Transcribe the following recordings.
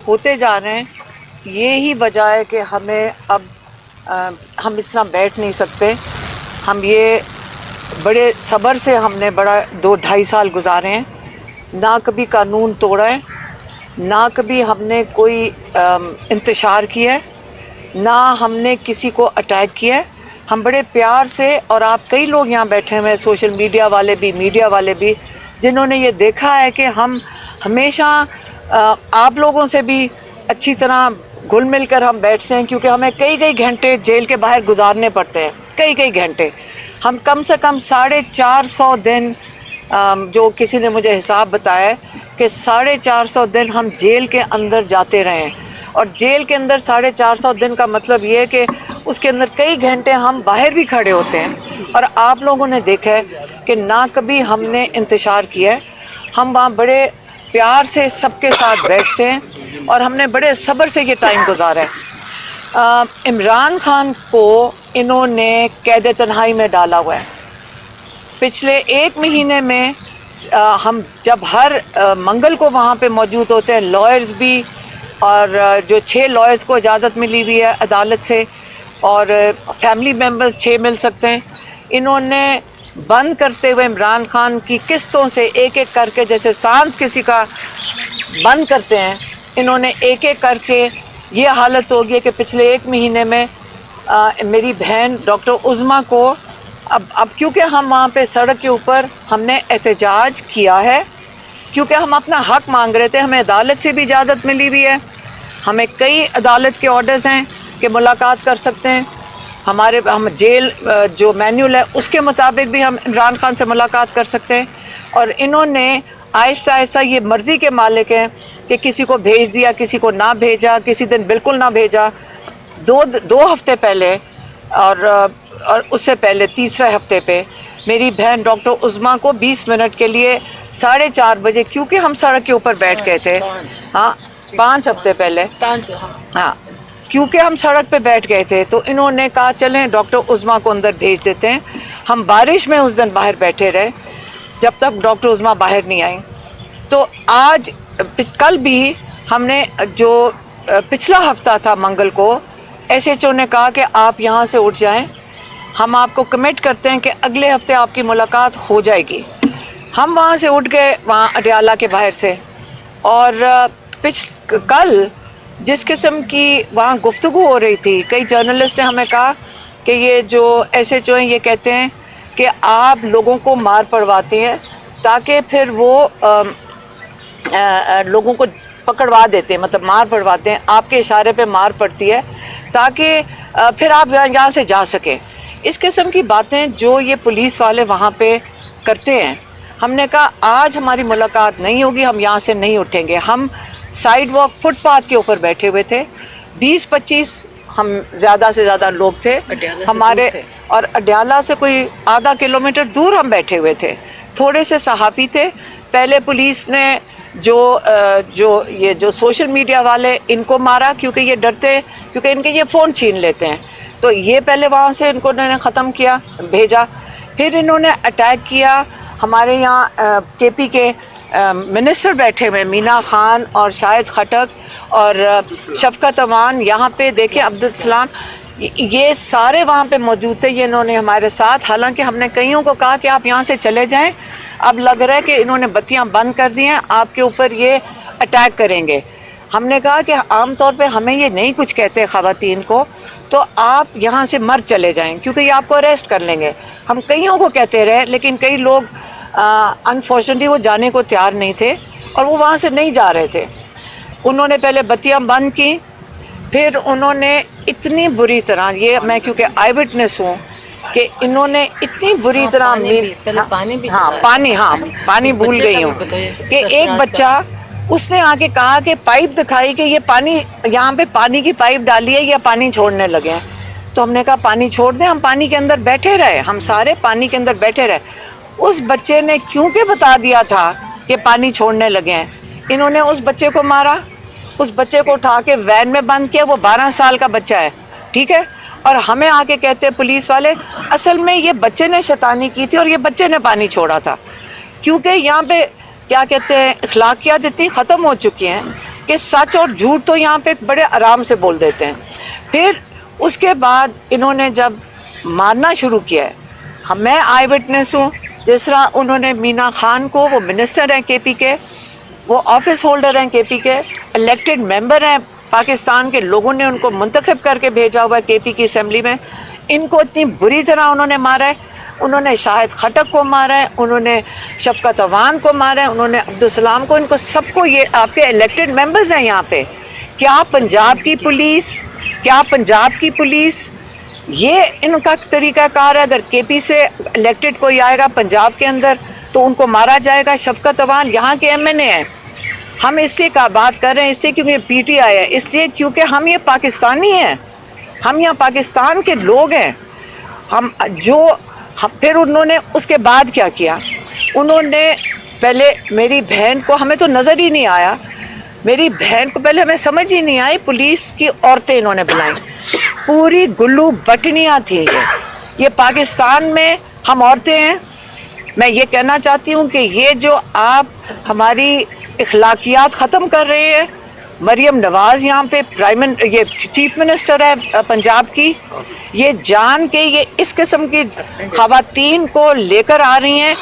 ہوتے جا رہے ہیں. یہی وجہ ہے کہ ہمیں اب ہم اس طرح بیٹھ نہیں سکتے. ہم یہ بڑے صبر سے ہم نے بڑا 2-2.5 سال گزارے ہیں. نہ کبھی قانون توڑا ہے, نہ کبھی ہم نے کوئی انتشار کیا ہے, نہ ہم نے کسی کو اٹیک کیا ہے. ہم بڑے پیار سے, اور آپ کئی لوگ یہاں بیٹھے ہوئے ہیں, سوشل میڈیا والے بھی, میڈیا والے بھی, جنہوں نے یہ دیکھا ہے کہ ہم ہمیشہ آپ لوگوں سے بھی اچھی طرح گھل مل کر ہم بیٹھتے ہیں, کیونکہ ہمیں کئی گھنٹے جیل کے باہر گزارنے پڑتے ہیں, کئی گھنٹے. ہم کم سے کم 450 دن, جو کسی نے مجھے حساب بتایا ہے کہ 450 دن ہم جیل کے اندر جاتے رہے ہیں. اور جیل کے اندر 450 دن کا مطلب یہ ہے کہ اس کے اندر کئی گھنٹے ہم باہر بھی کھڑے ہوتے ہیں. اور آپ لوگوں نے دیکھا ہے کہ نہ کبھی ہم نے انتشار کیا ہے. ہم وہاں بڑے پیار سے سب کے ساتھ بیٹھتے ہیں, اور ہم نے بڑے صبر سے یہ ٹائم گزارا ہے. عمران خان کو انہوں نے قید تنہائی میں ڈالا ہوا ہے. پچھلے 1 مہینے میں ہم جب ہر منگل کو وہاں پہ موجود ہوتے ہیں, لائرز بھی, اور جو 6 لائرز کو اجازت ملی ہوئی ہے عدالت سے, اور فیملی ممبرز 6 مل سکتے ہیں. انہوں نے بند کرتے ہوئے عمران خان کی قسطوں سے ایک کر کے, جیسے سانس کسی کا بند کرتے ہیں, انہوں نے ایک کر کے یہ حالت ہو گئی کہ پچھلے 1 مہینے میں میری بہن ڈاکٹر عظمیٰ کو اب کیونکہ ہم وہاں پہ سڑک کے اوپر ہم نے احتجاج کیا ہے, کیونکہ ہم اپنا حق مانگ رہے تھے. ہمیں عدالت سے بھی اجازت ملی ہوئی ہے, ہمیں کئی عدالت کے آرڈرز ہیں کہ ملاقات کر سکتے ہیں. ہم جیل جو مینیول ہے اس کے مطابق بھی ہم عمران خان سے ملاقات کر سکتے ہیں. اور انہوں نے آہستہ آہستہ, یہ مرضی کے مالک ہیں کہ کسی کو بھیج دیا, کسی کو نہ بھیجا, کسی دن بالکل نہ بھیجا. 2 ہفتے پہلے اور اس سے پہلے تیسرے ہفتے پہ میری بہن ڈاکٹر عظمیٰ کو 20 منٹ کے لیے 4:30 بجے, کیونکہ ہم سڑک کے اوپر بیٹھ گئے تھے, ہاں 5 ہفتے پہلے, ہاں کیونکہ ہم سڑک پہ بیٹھ گئے تھے, تو انہوں نے کہا چلیں ڈاکٹر عظمیٰ کو اندر بھیج دیتے ہیں. ہم بارش میں اس دن باہر بیٹھے رہے جب تک ڈاکٹر عظمیٰ باہر نہیں آئیں. تو آج کل بھی ہم نے, جو پچھلا ہفتہ تھا منگل کو, ایس ایچ او نے کہا کہ آپ یہاں سے اٹھ جائیں, ہم آپ کو کمٹ کرتے ہیں کہ اگلے ہفتے آپ کی ملاقات ہو جائے گی. ہم وہاں سے اٹھ گئے, وہاں اڈیالہ کے باہر سے, اور کل جس قسم کی وہاں گفتگو ہو رہی تھی, کئی جرنلسٹ نے ہمیں کہا کہ یہ جو ایس ایچ او ہیں یہ کہتے ہیں کہ آپ لوگوں کو مار پڑواتے ہیں تاکہ پھر وہ لوگوں کو پکڑوا دیتے ہیں, مطلب مار پڑواتے ہیں, آپ کے اشارے پہ مار پڑتی ہے تاکہ پھر آپ یہاں سے جا سکیں. اس قسم کی باتیں جو یہ پولیس والے وہاں پہ کرتے ہیں. ہم نے کہا آج ہماری ملاقات نہیں ہوگی, ہم یہاں سے نہیں اٹھیں گے. ہم سائیڈ واک فٹ پاتھ کے اوپر بیٹھے ہوئے تھے, 20-25 ہم زیادہ سے زیادہ لوگ تھے ہمارے, اور اڈیالہ سے کوئی ½ کلومیٹر دور ہم بیٹھے ہوئے تھے. تھوڑے سے صحافی تھے. پہلے پولیس نے جو سوشل میڈیا والے ان کو مارا, کیونکہ یہ ڈرتے, کیونکہ ان کے یہ فون چھین لیتے ہیں, تو یہ پہلے وہاں سے ان کو انہوں نے ختم کیا, بھیجا. پھر انہوں نے اٹیک کیا. ہمارے یہاں کے پی کے منسٹر بیٹھے ہوئے, مینا خان اور شاہد خٹک اور شفقت امان, یہاں پہ دیکھیں عبدالسلام, یہ سارے وہاں پہ موجود تھے. یہ انہوں نے ہمارے ساتھ, حالانکہ ہم نے کئیوں کو کہا کہ آپ یہاں سے چلے جائیں, اب لگ رہا ہے کہ انہوں نے بتیاں بند کر دی ہیں, آپ کے اوپر یہ اٹیک کریں گے. ہم نے کہا کہ عام طور پہ ہمیں یہ نہیں کچھ کہتے خواتین کو, تو آپ یہاں سے مر چلے جائیں, کیونکہ یہ آپ کو اریسٹ کر لیں گے. ہم کئیوں کو کہتے رہے, لیکن کئی لوگ انفارچونیٹلی وہ جانے کو تیار نہیں تھے, اور وہ وہاں سے نہیں جا رہے تھے. انہوں نے پہلے بتیاں بند کی, پھر انہوں نے اتنی بری طرح, یہ میں کیونکہ آئی وٹنس ہوں, کہ انہوں نے اتنی بری طرح پانی بھول گئی ہوں, کہ ایک بچہ اس نے آ کے کہا کہ پائپ دکھائی کہ یہ پانی, یہاں پہ پانی کی پائپ ڈالی ہے یا پانی چھوڑنے لگے ہیں. تو ہم نے کہا پانی چھوڑ دیں, ہم پانی کے اندر بیٹھے رہے, ہم سارے پانی کے اندر بیٹھے رہے. اس بچے نے کیونکہ بتا دیا تھا کہ پانی چھوڑنے لگے ہیں, انہوں نے اس بچے کو مارا. اس بچے کو اٹھا کے وین میں بند کیا, وہ 12 سال کا بچہ ہے, ٹھیک ہے. اور ہمیں آ کے کہتے ہیں پولیس والے, اصل میں یہ بچے نے شیطانی کی تھی اور یہ بچے نے پانی چھوڑا تھا. کیونکہ یہاں پہ کیا کہتے ہیں, اخلاقیات اتنی ختم ہو چکی ہیں کہ سچ اور جھوٹ تو یہاں پہ بڑے آرام سے بول دیتے ہیں. پھر اس کے بعد انہوں نے جب مارنا شروع کیا ہے، میں آئی وٹنس ہوں. جس طرح انہوں نے مینا خان کو، وہ منسٹر ہیں کے پی کے، وہ آفس ہولڈر ہیں کے پی کے، الیکٹڈ ممبر ہیں پاکستان کے، لوگوں نے ان کو منتخب کر کے بھیجا ہوا ہے کے پی کی اسمبلی میں، ان کو اتنی بری طرح انہوں نے مارا ہے. انہوں نے شاہد خٹک کو مارا ہے، انہوں نے شفقت عوان کو مارا ہے، انہوں نے عبدالسلام کو، ان کو سب کو. یہ آپ کے الیکٹڈ ممبرز ہیں یہاں پہ. کیا پنجاب کی پولیس یہ ان کا طریقہ کار ہے؟ اگر کے پی سے الیکٹڈ کوئی آئے گا پنجاب کے اندر تو ان کو مارا جائے گا. شفقت عوان یہاں کے ایم این اے ہیں. ہم اس سے کا بات کر رہے ہیں اس سے کیونکہ پی ٹی آئی ہے، اس لیے کیونکہ ہم یہ پاکستانی ہیں، ہم یہاں پاکستان کے لوگ ہیں. پھر انہوں نے اس کے بعد کیا کیا؟ انہوں نے پہلے میری بہن کو، ہمیں تو نظر ہی نہیں آیا، میری بہن کو پہلے ہمیں سمجھ ہی نہیں آئی، پولیس کی عورتیں انہوں نے بلائیں. پوری گلو بٹنیاں تھیں. یہ پاکستان میں ہم عورتیں ہیں. میں یہ کہنا چاہتی ہوں کہ یہ جو آپ ہماری اخلاقیات ختم کر رہے ہیں. مریم نواز یہاں پہ یہ چیف منسٹر ہے پنجاب کی، یہ جان کے یہ اس قسم کی خواتین کو لے کر آ رہی ہیں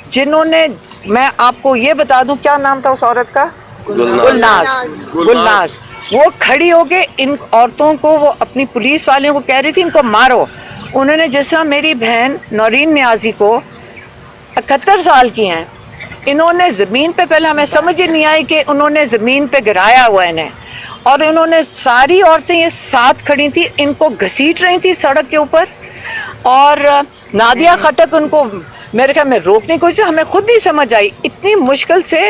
جنہوں نے، میں آپ کو یہ بتا دوں کیا نام تھا اس عورت کا، گلناز. وہ کھڑی ہو کے ان عورتوں کو، وہ اپنی پولیس والوں کو کہہ رہی تھی ان کو مارو. انہوں نے جس طرح میری بہن نورین نیازی کو 71 سال کی ہیں، انہوں نے زمین پہ، پہلے ہمیں سمجھ ہی نہیں آئی کہ انہوں نے زمین پہ گرایا ہوا انہیں، اور انہوں نے ساری عورتیں یہ ساتھ کھڑی تھیں، ان کو گھسیٹ رہی تھی سڑک کے اوپر. اور نادیہ خٹک ان کو میرے خیال میں روکنے کی کوشش، ہمیں خود نہیں سمجھ آئی، اتنی مشکل سے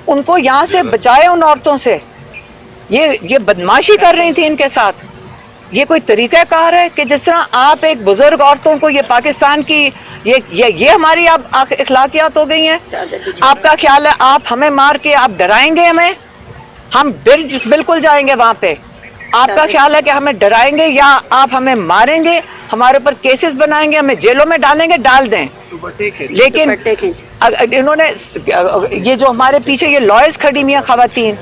ان کو یہاں سے بچائے ان عورتوں سے. یہ بدماشی کر رہی تھی ان کے ساتھ. یہ کوئی طریقہ کار ہے کہ جس طرح آپ ایک بزرگ عورتوں کو، یہ پاکستان کی یہ ہماری آپ اخلاقیات ہو گئی ہیں. آپ کا خیال ہے آپ ہمیں مار کے آپ ڈرائیں گے ہمیں؟ ہم بالکل جائیں گے وہاں پہ. آپ کا خیال ہے کہ ہمیں ڈرائیں گے یا آپ ہمیں ماریں گے، ہمارے اوپر کیسز بنائیں گے، ہمیں جیلوں میں ڈالیں گے؟ ڈال دیں. لیکن انہوں نے یہ جو ہمارے پیچھے یہ لائرز کھڑی ہوئی ہیں خواتین،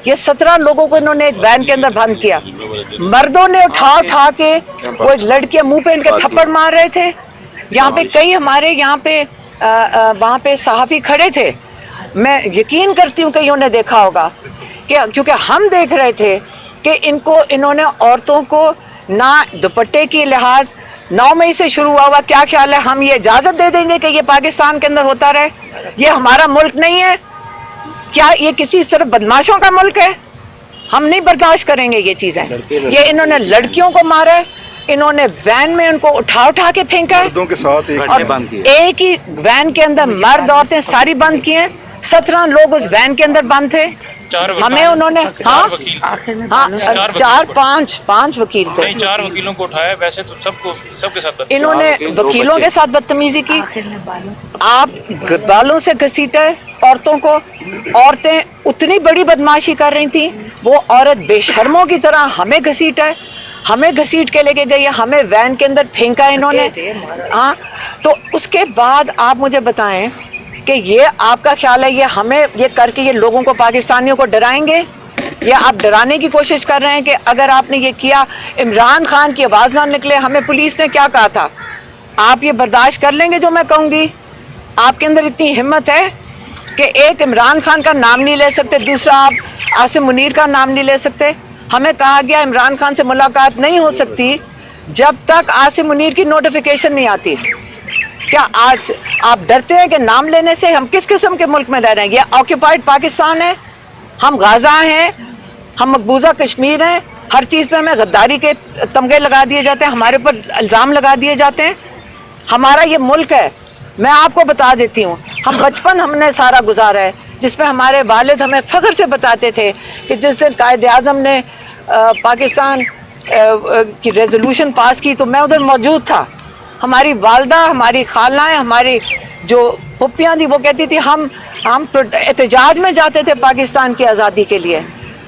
یہ 17 لوگوں کو انہوں نے ایک وین کے اندر بند کیا. مردوں نے اٹھا کے وہ لڑکیاں منہ پہ ان کے تھپڑ مار رہے تھے. یہاں پہ کئی ہمارے یہاں پہ وہاں پہ صحافی کھڑے تھے، میں یقین کرتی ہوں کہ انہوں نے دیکھا ہوگا کہ کیونکہ ہم دیکھ رہے تھے کہ انہوں نے عورتوں کو نہ دوپٹے کی لحاظ 9 مئی سے شروع ہوا. کیا خیال ہے ہم یہ اجازت دے دیں گے کہ یہ پاکستان کے اندر ہوتا رہے؟ یہ ہمارا ملک نہیں ہے. کیا یہ کسی صرف بدماشوں کا ملک ہے؟ ہم نہیں برداشت کریں گے یہ چیزیں. یہ انہوں نے لڑکیوں کو مارا ہے، انہوں نے وین میں ان کو اٹھا کے پھینکا ہے، اور ایک ہی وین کے اندر مرد عورتیں ساری بند کی ہیں. 17 لوگ اس وین کے اندر بند تھے. ہمیں انہوں نے پانچ وکیل تھے، 4 وکیلوں کو اٹھایا. ویسے تو سب کے ساتھ انہوں نے وکیلوں کے ساتھ بدتمیزی کی. آپ بالوں سے گھسیٹا ہے عورتوں کو. عورتیں اتنی بڑی بدماشی کر رہی تھیں، وہ عورت بے شرموں کی طرح ہمیں گھسیٹا ہے، ہمیں گھسیٹ کے لے کے گئی، ہمیں وین کے اندر پھینکا انہوں نے. ہاں، تو اس کے بعد آپ مجھے بتائیں کہ یہ آپ کا خیال ہے یہ ہمیں یہ کر کے یہ لوگوں کو، پاکستانیوں کو ڈرائیں گے؟ یا آپ ڈرانے کی کوشش کر رہے ہیں کہ اگر آپ نے یہ کیا، عمران خان کی آواز نہ نکلے؟ ہمیں پولیس نے کیا کہا تھا؟ آپ یہ برداشت کر لیں گے جو میں کہوں گی؟ آپ کے اندر اتنی ہمت ہے کہ ایک عمران خان کا نام نہیں لے سکتے، دوسرا آپ عاصم منیر کا نام نہیں لے سکتے. ہمیں کہا گیا عمران خان سے ملاقات نہیں ہو سکتی جب تک عاصم منیر کی نوٹیفیکیشن نہیں آتی. کیا آج آپ ڈرتے ہیں کہ نام لینے سے؟ ہم کس قسم کے ملک میں رہ رہے ہیں؟ یہ آکوپائڈ پاکستان ہے، ہم غازہ ہیں، ہم مقبوضہ کشمیر ہیں. ہر چیز پہ ہمیں غداری کے تمغے لگا دیے جاتے ہیں، ہمارے اوپر الزام لگا دیے جاتے ہیں. ہمارا یہ ملک ہے. میں آپ کو بتا دیتی ہوں، ہم بچپن ہم نے سارا گزارا ہے جس میں ہمارے والد ہمیں فخر سے بتاتے تھے کہ جس دن قائد اعظم نے پاکستان کی ریزولوشن پاس کی تو میں ادھر موجود تھا. ہماری والدہ، ہماری خالائیں، ہماری جو پھپھیاں تھیں وہ کہتی تھی ہم احتجاج میں جاتے تھے پاکستان کی آزادی کے لیے.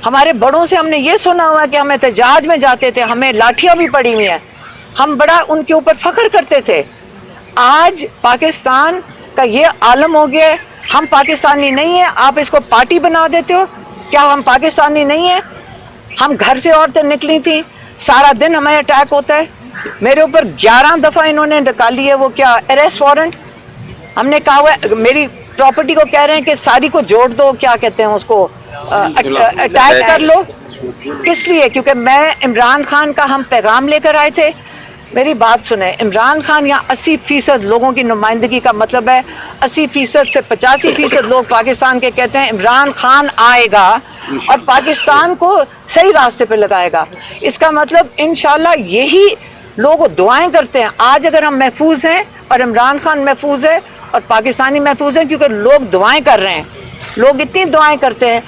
ہمارے بڑوں سے ہم نے یہ سنا ہوا کہ ہم احتجاج میں جاتے تھے، ہمیں لاٹھیاں بھی پڑی ہوئی ہیں. ہم بڑا ان کے اوپر فخر کرتے تھے. آج پاکستان کا یہ عالم ہو گیا ہے، ہم پاکستانی نہیں ہیں، آپ اس کو پارٹی بنا دیتے ہو. کیا ہم پاکستانی نہیں ہیں؟ ہم گھر سے عورتیں نکلی تھیں، سارا دن ہمیں اٹیک ہوتا ہے. میرے اوپر 11 دفعہ انہوں نے نکالی ہے وہ کیا اریسٹ وارنٹ. ہم نے کہا ہوا ہے میری پراپرٹی کو کہہ رہے ہیں کہ ساری کو جوڑ دو، کیا کہتے ہیں اس کو، اٹیچ کر لو. کس لیے؟ کیونکہ میں عمران خان کا ہم پیغام لے کر آئے تھے. میری بات سنیں، عمران خان یہاں 80% لوگوں کی نمائندگی کا مطلب ہے 80% سے 85% لوگ پاکستان کے کہتے ہیں عمران خان آئے گا اور پاکستان کو صحیح راستے پہ لگائے گا. اس کا مطلب انشاءاللہ یہی لوگ دعائیں کرتے ہیں. آج اگر ہم محفوظ ہیں اور عمران خان محفوظ ہے اور پاکستانی محفوظ ہیں کیونکہ لوگ دعائیں کر رہے ہیں. لوگ اتنی دعائیں کرتے ہیں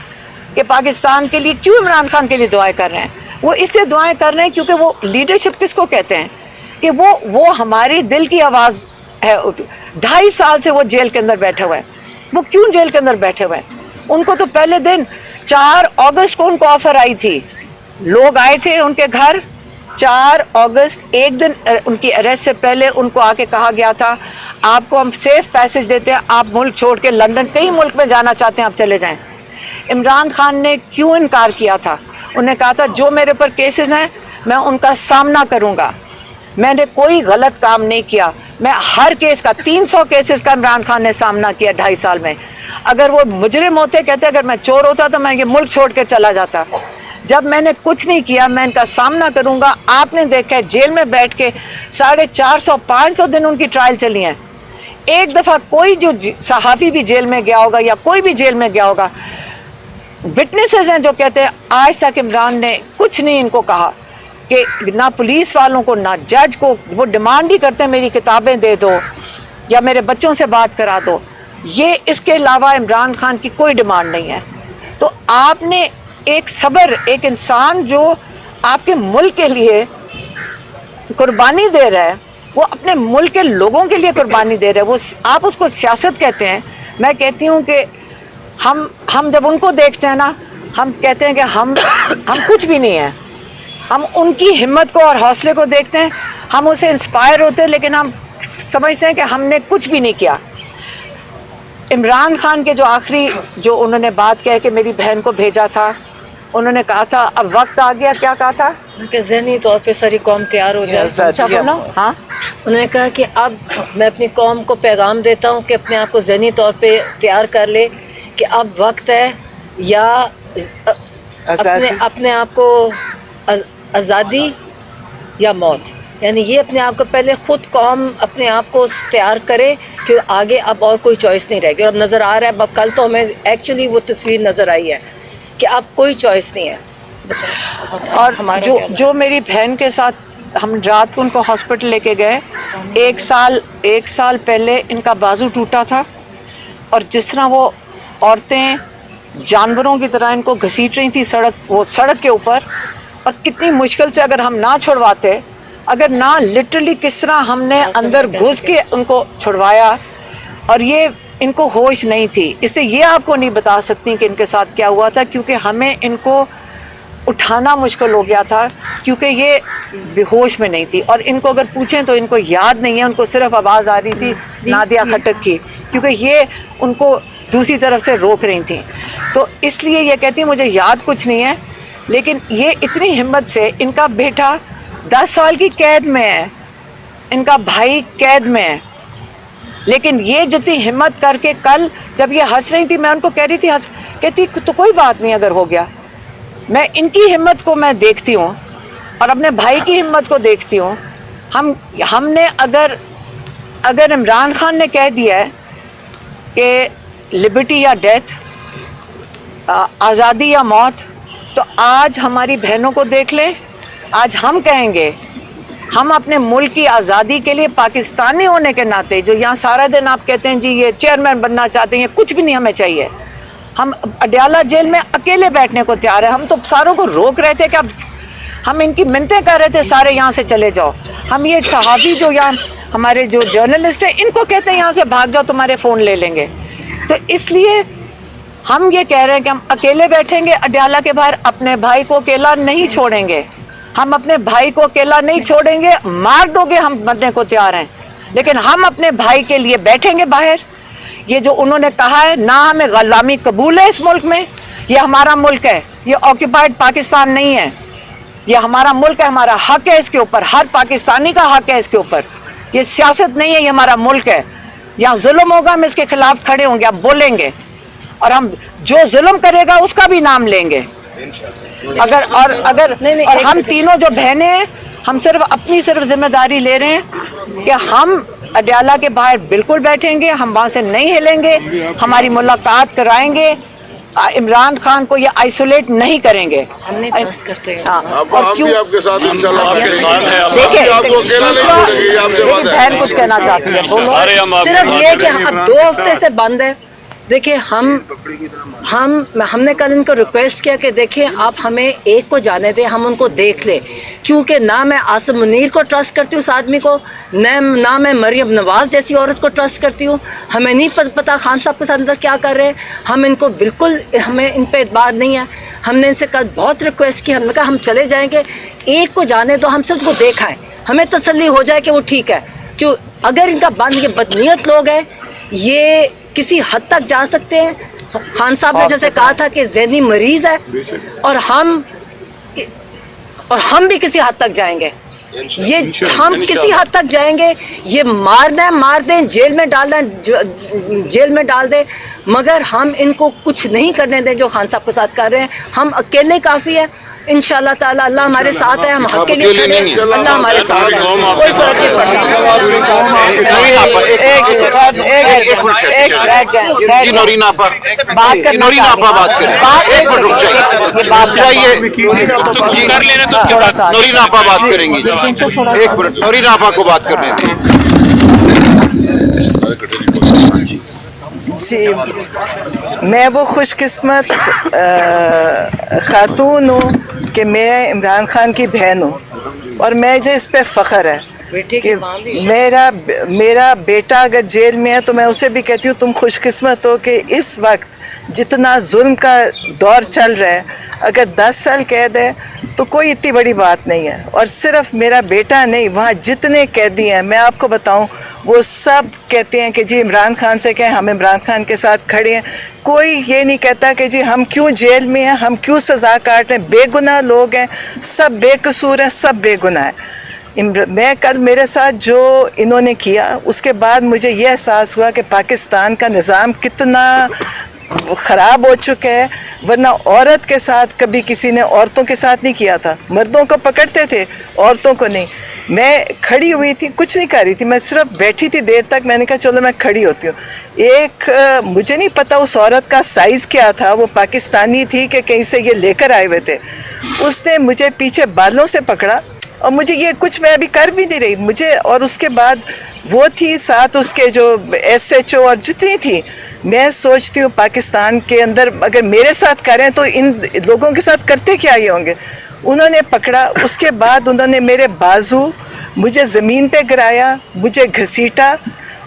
کہ پاکستان کے لیے، کیوں عمران خان کے لیے دعائیں کر رہے ہیں؟ وہ اس لیے دعائیں کر رہے ہیں کیونکہ وہ لیڈرشپ کس کو کہتے ہیں کہ وہ ہماری دل کی آواز ہے. 2.5 سال سے وہ جیل کے اندر بیٹھے ہوئے ہیں. وہ کیوں جیل کے اندر بیٹھے ہوئے ہیں؟ ان کو تو پہلے دن 4 اگست کو ان کو آفر آئی تھی. لوگ آئے تھے ان کے گھر 4 اگست، ایک دن ان کی اریسٹ سے پہلے ان کو آ کے کہا گیا تھا آپ کو ہم سیف پیسج دیتے ہیں، آپ ملک چھوڑ کے لندن کئی ملک میں جانا چاہتے ہیں آپ چلے جائیں. عمران خان نے کیوں انکار کیا تھا؟ انہوں نے کہا تھا جو میرے پر کیسز ہیں میں ان کا سامنا کروں گا. میں نے کوئی غلط کام نہیں کیا. میں ہر کیس کا 300 کیسز کا عمران خان نے سامنا کیا 2.5 سال میں. اگر وہ مجرم ہوتے، کہتے اگر میں چور ہوتا تو میں یہ ملک چھوڑ کے چلا جاتا. جب میں نے کچھ نہیں کیا میں ان کا سامنا کروں گا. آپ نے دیکھا ہے جیل میں بیٹھ کے 450-500 دن ان کی ٹرائل چلی ہیں. ایک دفعہ کوئی جو صحافی بھی جیل میں گیا ہوگا یا کوئی بھی جیل میں گیا ہوگا، وٹنسز ہیں جو کہتے ہیں آج تک عمران نے کچھ نہیں ان کو کہا، کہ نہ پولیس والوں کو نہ جج کو. وہ ڈیمانڈ ہی کرتے ہیں میری کتابیں دے دو یا میرے بچوں سے بات کرا دو. یہ اس کے علاوہ عمران خان کی کوئی ڈیمانڈ نہیں ہے. تو آپ نے ایک صبر، ایک انسان جو آپ کے ملک کے لیے قربانی دے رہا ہے، وہ اپنے ملک کے لوگوں کے لیے قربانی دے رہا ہے، وہ آپ اس کو سیاست کہتے ہیں. میں کہتی ہوں کہ ہم جب ان کو دیکھتے ہیں نا، ہم کہتے ہیں کہ ہم کچھ بھی نہیں ہیں. ہم ان کی ہمت کو اور حوصلے کو دیکھتے ہیں، ہم اسے انسپائر ہوتے ہیں، لیکن ہم سمجھتے ہیں کہ ہم نے کچھ بھی نہیں کیا. عمران خان کے جو آخری جو انہوں نے بات کہہ کہ میری بہن کو بھیجا تھا، انہوں نے کہا تھا اب وقت آ گیا. کیا کہا تھا؟ کہ ذہنی طور پہ ساری قوم تیار ہو جائے. اچھا بولو. ہاں، انہوں نے کہا کہ اب میں اپنی قوم کو پیغام دیتا ہوں کہ اپنے آپ کو ذہنی طور پہ تیار کر لے کہ اب وقت ہے یا اپنے آپ کو آزادی یا موت. یعنی یہ اپنے آپ کو پہلے خود قوم اپنے آپ کو تیار کرے کہ آگے اب اور کوئی چوائس نہیں رہے گی. اور اب نظر آ رہا ہے، اب کل تو ہمیں ایکچولی وہ تصویر نظر آئی ہے کہ اب کوئی چوائس نہیں ہے. اور جو میری بہن کے ساتھ ہم رات کو ان کو ہاسپٹل لے کے گئے، 1 سال پہلے ان کا بازو ٹوٹا تھا، اور جس طرح وہ عورتیں جانوروں کی طرح ان کو گھسیٹ رہی تھیں سڑک کے اوپر، اور کتنی مشکل سے اگر ہم نہ چھڑواتے، اگر نہ لٹرلی کس طرح ہم نے اندر گھس کے ان کو چھڑوایا، اور یہ ان کو ہوش نہیں تھی. اس لیے یہ آپ کو نہیں بتا سکتی کہ ان کے ساتھ کیا ہوا تھا، کیونکہ ہمیں ان کو اٹھانا مشکل ہو گیا تھا کیونکہ یہ بے ہوش میں نہیں تھی. اور ان کو اگر پوچھیں تو ان کو یاد نہیں ہے، ان کو صرف آواز آ رہی تھی نادیہ خٹک کی، کیونکہ یہ ان کو دوسری طرف سے روک رہی تھیں. تو اس لیے یہ کہتی ہیں مجھے یاد کچھ نہیں ہے. لیکن یہ اتنی ہمت سے، ان کا بیٹا 10 سال کی قید میں ہے، ان کا بھائی قید میں ہے، لیکن یہ جتنی ہمت کر کے کل جب یہ ہنس رہی تھی، میں ان کو کہہ رہی تھی کہتی تو کوئی بات نہیں اگر ہو گیا. میں ان کی ہمت کو میں دیکھتی ہوں اور اپنے بھائی کی ہمت کو دیکھتی ہوں. ہم نے اگر عمران خان نے کہہ دیا ہے کہ لبرٹی یا ڈیتھ، آزادی یا موت، تو آج ہماری بہنوں کو دیکھ لیں. آج ہم کہیں گے، ہم اپنے ملک کی آزادی کے لیے پاکستانی ہونے کے ناطے، جو یہاں سارا دن آپ کہتے ہیں جی یہ چیئرمین بننا چاہتے ہیں، کچھ بھی نہیں ہمیں چاہیے. ہم اڈیالہ جیل میں اکیلے بیٹھنے کو تیار ہیں. ہم تو ساروں کو روک رہے تھے کہ اب ہم ان کی منتیں کر رہے تھے سارے یہاں سے چلے جاؤ. ہم یہ صحافی جو یہاں ہمارے جو جرنلسٹ ہیں، ان کو کہتے ہیں یہاں سے بھاگ جاؤ تمہارے فون لے لیں گے. تو اس لیے ہم یہ کہہ رہے ہیں کہ ہم اکیلے بیٹھیں گے اڈیالہ کے باہر، اپنے بھائی کو اکیلا نہیں چھوڑیں گے. ہم اپنے بھائی کو اکیلا نہیں چھوڑیں گے. مار دو گے ہم مرنے کو تیار ہیں، لیکن ہم اپنے بھائی کے لیے بیٹھیں گے باہر. یہ جو انہوں نے کہا ہے، نہ ہمیں غلامی قبول ہے اس ملک میں، یہ ہمارا ملک ہے, یہ آکوپائڈ پاکستان نہیں ہے, یہ ہمارا ملک ہے, ہمارا حق ہے اس کے اوپر, ہر پاکستانی کا حق ہے اس کے اوپر. یہ سیاست نہیں ہے, یہ ہمارا ملک ہے. یہاں ظلم ہوگا ہم اس کے خلاف کھڑے ہوں گے, ہم بولیں گے, اور ہم جو ظلم کرے گا اس کا بھی نام لیں گے. اور ہم تینوں جو بہنیں ہیں, ہم صرف اپنی ذمہ داری لے رہے ہیں کہ ہم اڈیالہ کے باہر بالکل بیٹھیں گے, ہم وہاں سے نہیں ہلیں گے, ہماری ملاقات کرائیں گے, عمران خان کو یہ آئسولیٹ نہیں کریں گے. ہم نہیں ٹرسٹ کرتے ہیں. اور کیوں آپ کے ساتھ انشاءاللہ آپ کے ساتھ ہیں. دیکھیں آپ کو اکیلا نہیں چھوڑیں گے, یہ آپ سے وعدہ ہے. بہن کچھ کہنا چاہتی ہے, بولو. سارے ہم آپ کے صرف ساتھ یہ کہ ہیں. اب 2 ہفتے سے بند ہے. دیکھیں ہم نے کل ان کو ریکویسٹ کیا کہ دیکھیں آپ ہمیں ایک کو جانے دیں, ہم ان کو دیکھ لیں, کیونکہ نہ میں عاصم منیر کو ٹرسٹ کرتی ہوں اس آدمی کو, نہ میں مریم نواز جیسی عورت کو ٹرسٹ کرتی ہوں. ہمیں نہیں پتا خان صاحب کے ساتھ اندر کیا کر رہے ہیں. ہم ان کو بالکل, ہمیں ان پہ اعتبار نہیں ہے. ہم نے ان سے کل بہت ریکویسٹ کی, ہم نے کہا ہم چلے جائیں گے, ایک کو جانے دو, ہم صرف کو دیکھائیں, ہمیں تسلی ہو جائے کہ وہ ٹھیک ہے. کیوں اگر ان کا بند, یہ بدنیت لوگ ہیں, یہ کسی حد تک جا سکتے ہیں. خان صاحب نے جیسے کہا تھا کہ ذہنی مریض ہے, اور ہم بھی کسی حد تک جائیں گے. یہ ہم کسی حد تک جائیں گے. یہ مارنا ہے مار دیں, جیل میں ڈالنا ہے جیل میں ڈال دیں, مگر ہم ان کو کچھ نہیں کرنے دیں جو خان صاحب کے ساتھ کر رہے ہیں. ہم اکیلے کافی ہیں انشاءاللہ تعالی. اللہ ہمارے ساتھ ہے, ہم حق کے لیے کھڑے ہیں, اللہ ہمارے ساتھ ہے, کوئی فرق نہیں کر لینا تو اس کے بعد نورین آپا بات کریں گی. ایک منٹ نورین آپا کو بات کرنے دیں. جی, میں وہ خوش قسمت خاتون ہوں کہ میں عمران خان کی بہن ہوں, اور مجھے اس پہ فخر ہے کہ میرا بیٹا اگر جیل میں ہے تو میں اسے بھی کہتی ہوں تم خوش قسمت ہو کہ اس وقت جتنا ظلم کا دور چل رہا ہے, اگر 10 سال قید ہے تو کوئی اتنی بڑی بات نہیں ہے. اور صرف میرا بیٹا نہیں, وہاں جتنے قیدی ہیں, میں آپ کو بتاؤں, وہ سب کہتے ہیں کہ جی عمران خان سے کہیں, ہم عمران خان کے ساتھ کھڑے ہیں. کوئی یہ نہیں کہتا کہ جی ہم کیوں جیل میں ہیں, ہم کیوں سزا کاٹ رہے ہیں. بے گناہ لوگ ہیں, سب بے قصور ہیں, سب بے گناہ ہیں. میں کل میرے ساتھ جو انہوں نے کیا, اس کے بعد مجھے یہ احساس ہوا کہ پاکستان کا نظام کتنا خراب ہو چکا ہے. ورنہ عورت کے ساتھ کبھی کسی نے عورتوں کے ساتھ نہیں کیا تھا, مردوں کو پکڑتے تھے, عورتوں کو نہیں. میں کھڑی ہوئی تھی, کچھ نہیں کر رہی تھی, میں صرف بیٹھی تھی دیر تک. میں نے کہا چلو میں کھڑی ہوتی ہوں. ایک مجھے نہیں پتا اس عورت کا سائز کیا تھا, وہ پاکستانی تھی کہ کہیں سے یہ لے کر آئے ہوئے تھے. اس نے مجھے پیچھے بالوں سے پکڑا, اور مجھے یہ کچھ میں ابھی کر بھی نہیں رہی مجھے. اور اس کے بعد وہ تھی ساتھ اس کے جو SHO اور جتنی تھی. میں سوچتی ہوں پاکستان کے اندر اگر میرے ساتھ کریں تو ان لوگوں کے ساتھ کرتے کیا ہی ہوں گے. انہوں نے پکڑا, اس کے بعد انہوں نے میرے بازو مجھے زمین پہ گرایا, مجھے گھسیٹا,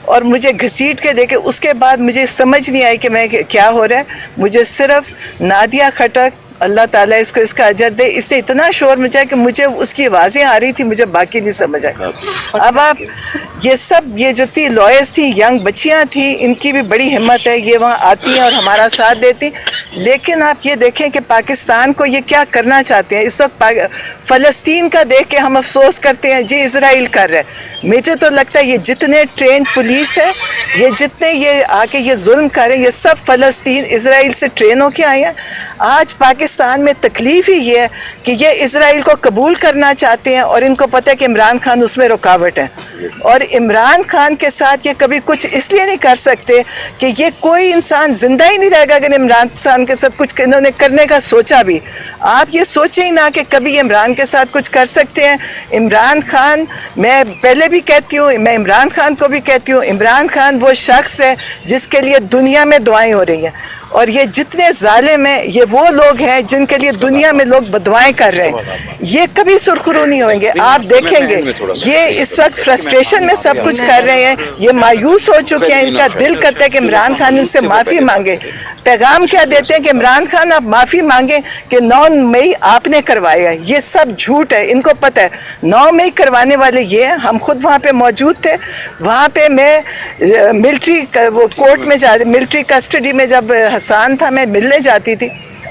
اور مجھے گھسیٹ کے دیکھے. اس کے بعد مجھے سمجھ نہیں آئی کہ میں کیا ہو رہا ہے. مجھے صرف نادیہ خٹک, اللہ تعالیٰ اس کو اس کا اجر دے, اس سے اتنا شور مچا کہ مجھے اس کی آوازیں آ رہی تھی, مجھے باقی نہیں سمجھ آئی. اب آپ یہ جو تھی لائرز تھی, ینگ بچیاں تھیں, ان کی بھی بڑی ہمت ہے, یہ وہاں آتی ہیں اور ہمارا ساتھ دیتی. لیکن آپ یہ دیکھیں کہ پاکستان کو یہ کیا کرنا چاہتے ہیں اس وقت. فلسطین کا دیکھ کے ہم افسوس کرتے ہیں, جی اسرائیل کر رہے. مجھے تو لگتا ہے یہ جتنے ٹرینڈ پولیس ہے, یہ جتنے یہ آ کے یہ ظلم کر رہے ہیں, یہ سب فلسطین اسرائیل سے ٹرین ہو کے آئے ہیں. آج پاکستان میں تکلیف ہی یہ ہے کہ یہ اسرائیل کو قبول کرنا چاہتے ہیں, اور ان کو پتہ ہے کہ عمران خان اس میں رکاوٹ ہے. اور عمران خان کے ساتھ یہ کبھی کچھ اس لیے نہیں کر سکتے کہ یہ کوئی انسان زندہ ہی نہیں رہے گا اگر عمران خان کے ساتھ کچھ انہوں نے کرنے کا سوچا بھی. آپ یہ سوچیں ہی نہ کہ کبھی عمران کے ساتھ کچھ کر سکتے ہیں. عمران خان, میں پہلے بھی کہتی ہوں, میں عمران خان کو بھی کہتی ہوں, عمران خان وہ شخص ہے جس کے لیے دنیا میں دعائیں ہو رہی ہیں. اور یہ جتنے ظالم ہیں, یہ وہ لوگ ہیں جن کے لیے دنیا میں لوگ بدوائیں کر رہے ہیں. یہ کبھی سرخرو نہیں ہوئیں گے. آپ دیکھیں گے یہ اس وقت فرسٹریشن میں سب کچھ کر رہے ہیں, یہ مایوس ہو چکے ہیں. ان کا دل کرتا ہے کہ عمران خان ان سے معافی مانگے. پیغام کیا دیتے ہیں کہ عمران خان آپ معافی مانگیں کہ 9 مئی آپ نے کروایا ہے. یہ سب جھوٹ ہے, ان کو پتہ ہے 9 مئی کروانے والے یہ ہیں. ہم خود وہاں پہ موجود تھے. وہاں پہ میں ملٹری وہ کورٹ میں ملٹری کسٹڈی میں جب حسان تھا, میں ملنے جاتی تھی.